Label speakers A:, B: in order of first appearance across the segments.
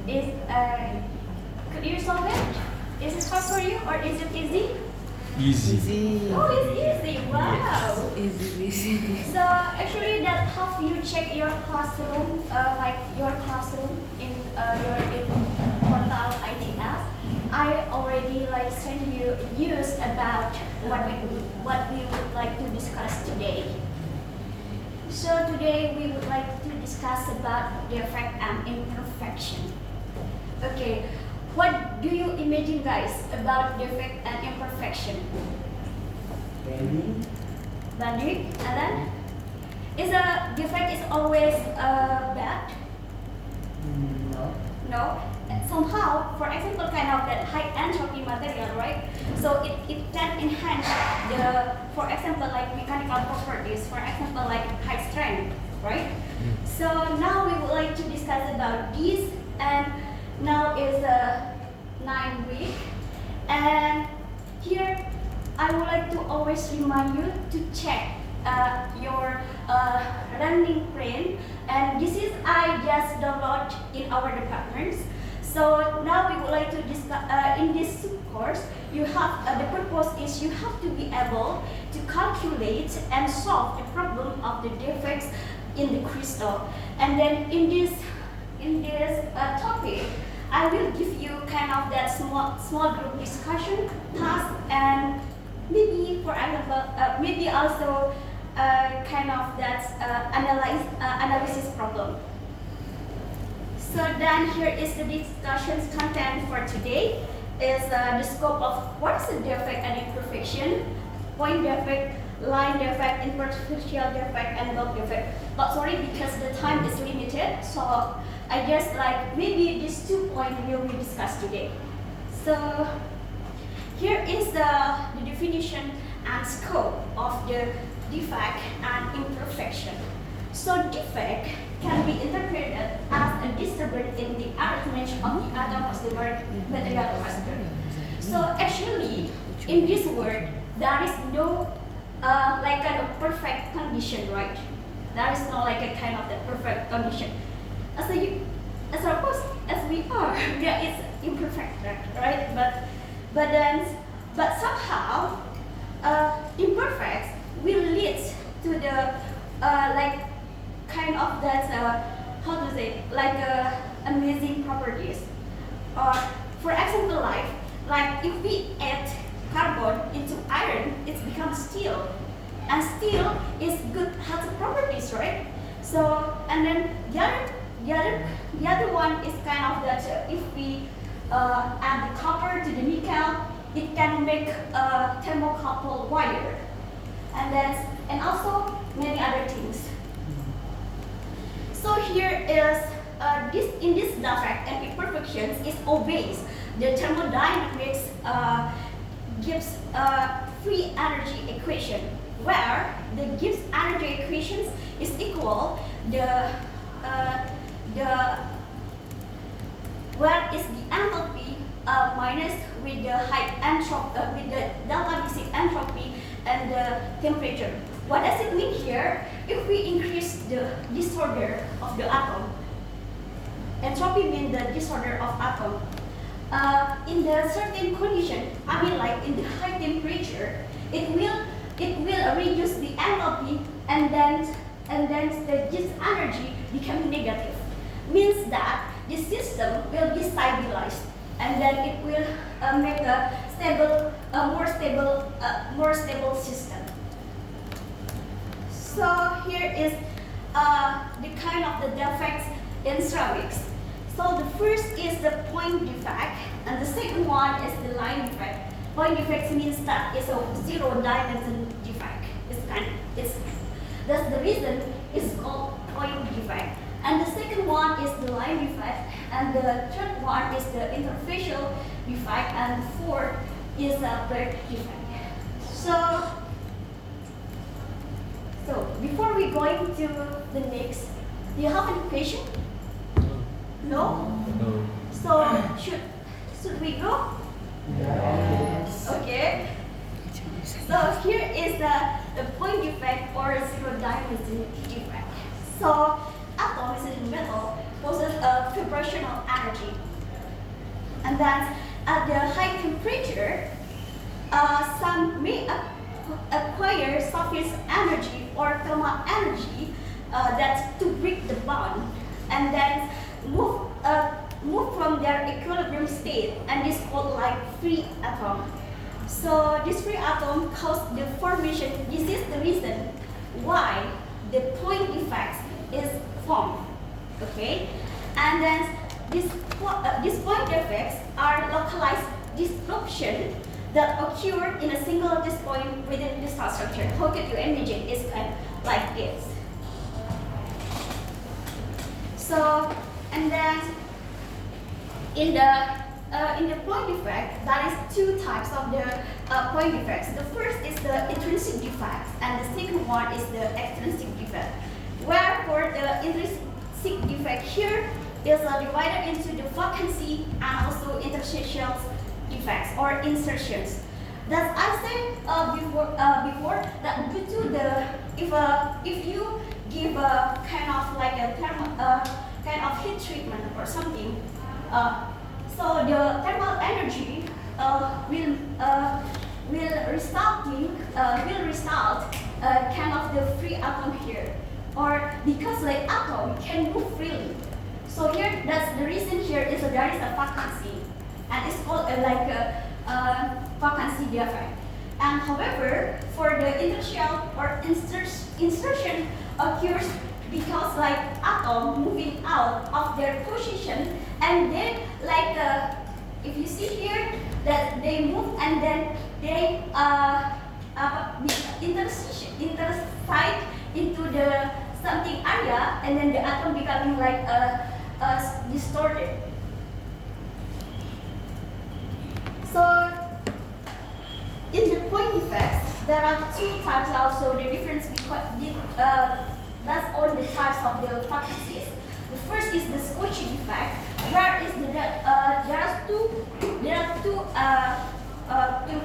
A: Is could you solve it? Is it hard for you or is it easy?
B: Easy.
A: Oh, it's easy. Wow.
C: Easy.
A: So actually, that help you check your classroom, like your classroom in your portal ITS. I already like sent you news about what we would like to discuss today. So today we would like to discuss about defect and imperfection. Okay, what do you imagine, guys, about defect and imperfection? Banding, and then is a defect is always bad?
C: No.
A: No. Somehow, for example, kind of that high entropy material, right? So it can enhance the, for example, like mechanical properties, for example, like high strength, right? So now we would like to discuss about this, and now is 9 week, and here I would like to always remind you to check your learning plan, and this is I just download in our departments. So now we would like to discuss in this course. You have the purpose is you have to be able to calculate and solve the problem of the defects in the crystal. And then in this topic, I will give you kind of that small group discussion task, and maybe for example, maybe also kind of that analysis problem. So then here is the discussion's content for today. Is the scope of what is the defect and imperfection, point defect, line defect, superficial defect, and bulk defect. But sorry, because the time is limited, so I guess like maybe these 2 points will be discussed today. So here is the definition and scope of the defect and imperfection. So defect can be interpreted as a disturbance in the arrangement of the atom of the material cluster. So actually, in this word, there is no like kind of perfect condition, right? There is no like a kind of the perfect condition. As we are, there is imperfect, right? But somehow, imperfect will lead to the like kind of that how to say, like amazing properties. Or for example, like if we add carbon into iron, it becomes steel, and steel is good, has properties, right? So and then the other one is kind of that if we add the copper to the nickel, it can make a thermocouple wire, and also many other things. So here is in this defect and imperfections is obeys the thermodynamics Gibbs free energy equation, where the Gibbs energy equations is equal where is the enthalpy minus with the high entropy with the delta basic entropy and the temperature. What does it mean here? If we increase the disorder of the atom, entropy means the disorder of atom. In the certain condition, I mean like in the high temperature, it will reduce the enthalpy, and then the Gibbs energy become negative. Means that the system will be stabilized, and then it will make a stable, more stable system. So here is the kind of the defects in ceramics. So the first is the point defect, and the second one is the line defect. Point defect means that it's a zero dimension defect. That's the reason it's called point defect. And the second one is the line defect, and the third one is the interfacial defect, and the fourth is the break defect. So before we go into the next, do you have any question? No?
B: No.
A: So should we go?
C: Yes.
A: Okay. So here is the point defect or zero dimension defect. So atoms in metal possess a vibrational energy. And then at the high temperature, some may acquire surface energy or thermal energy that's to break the bond and then move from their equilibrium state, and this called like free atom. So this free atom causes the formation. This is the reason why the point defects is formed. Okay, and then these point defects are localized disruption that occur in a single lattice point within the star structure. How could you imagine? It's kind of like this. So, and then in the point defect, there is two types of the point defects. The first is the intrinsic defect, and the second one is the extrinsic defect. Where for the intrinsic defect here is divided into the vacancy and also interstitial defects or insertions. That I said before that due to the if you give a kind of like a kind of heat treatment or something, so the thermal energy will result kind of the free atom here, or because the atom can move freely. So here, that's the reason here is there is a vacancy, and it's called like a vacancy defect. And however, for the interstitial or insertion occurs because like atom moving out of their position, and then like if you see here that they move and then they intersect into the something area, and then the atom becoming like distorted. So in the point defects, there are two types also. The difference that's all the types of the vacancies. The first is the squishy defect, where is there are two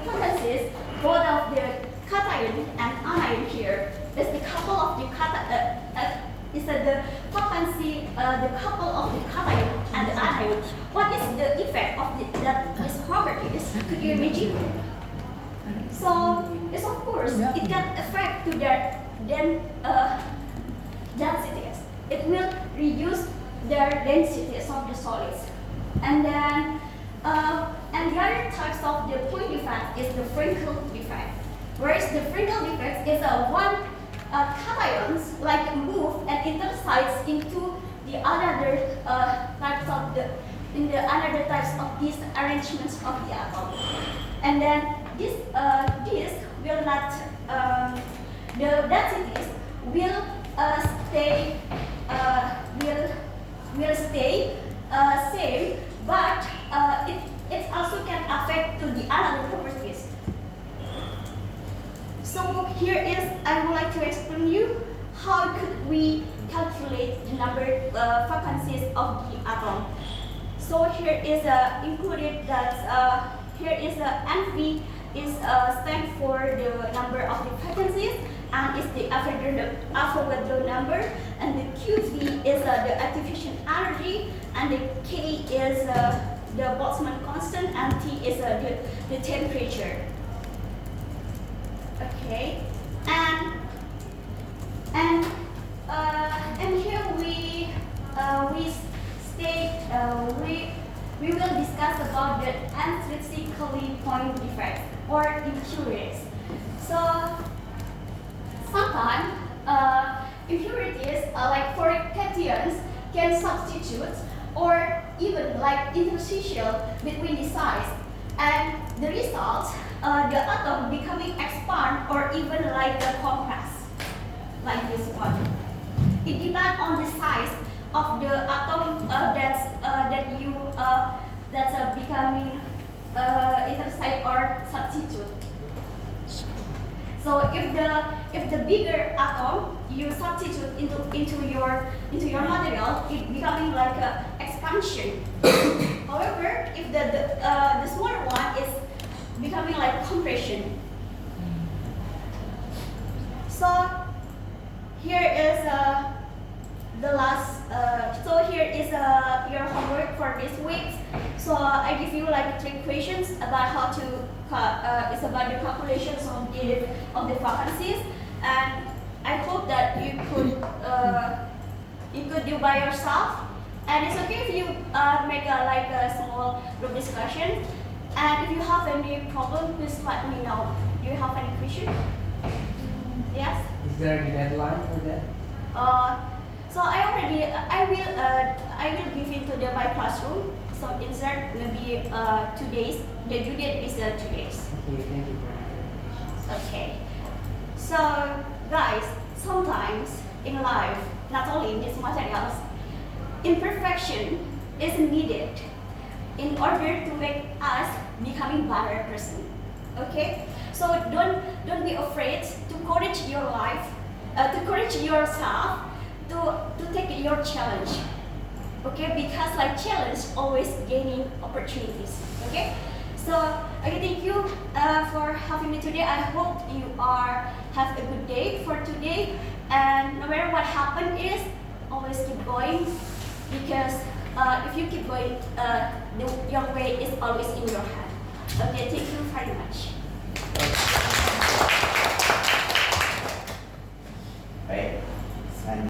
A: vacancies, both of the cation and anion here. There's the couple of the is the vacancy, the couple of the cation and the anion. What is the effect of these properties? Could you imagine? So yes, of course, it can affect to their densities. It will reduce their densities of the solids. And then and the other types of the point defect is the Frenkel defect. Whereas the Frenkel defect is one cations like move and intersects into the other types of another types of these arrangements of the atom. And then this will not the densities will stay same, but it also can affect to the other properties. So here is I would like to explain you how could we calculate the number vacancies of the atom. So here is included that here is NV is stand for the number of the vacancies, and is the Avogadro number, and the QV is the activation energy, and the K is the Boltzmann constant, and T is the temperature. Okay, and here we will discuss about the intrinsically point defects or impurities. So sometimes impurities like for cations can substitute or even like interstitial between the size, and the result the atom becoming expand or even like a compress like this one. It depends on the size of the atom that's becoming intersect or substitute. So if the bigger atom you substitute into your material, it becoming like a expansion. However, if the smaller one is becoming like compression. So here is the last. So here is your this week. So I give you like 3 questions about how to it's about the calculations of the vacancies, and I hope that you could do by yourself. And it's okay if you make a small group discussion. And if you have any problem, please let me know. Do you have any question? Yes.
C: Is there a deadline for that?
A: So I will give it to the my classroom. So insert maybe 2 days. The due date is 2 days.
C: Okay, thank you for your
A: Okay. So guys, sometimes in life, not only in these materials, imperfection is needed in order to make us becoming better person. Okay? So don't be afraid to encourage your life, to encourage yourself to take your challenge. Okay? Because like challenge always gaining opportunities. Okay? So okay, thank you for having me today. I hope you have a good day for today. And no matter what happened is always keep going, because if you keep going, your way is always in your hand. Okay, thank you very much.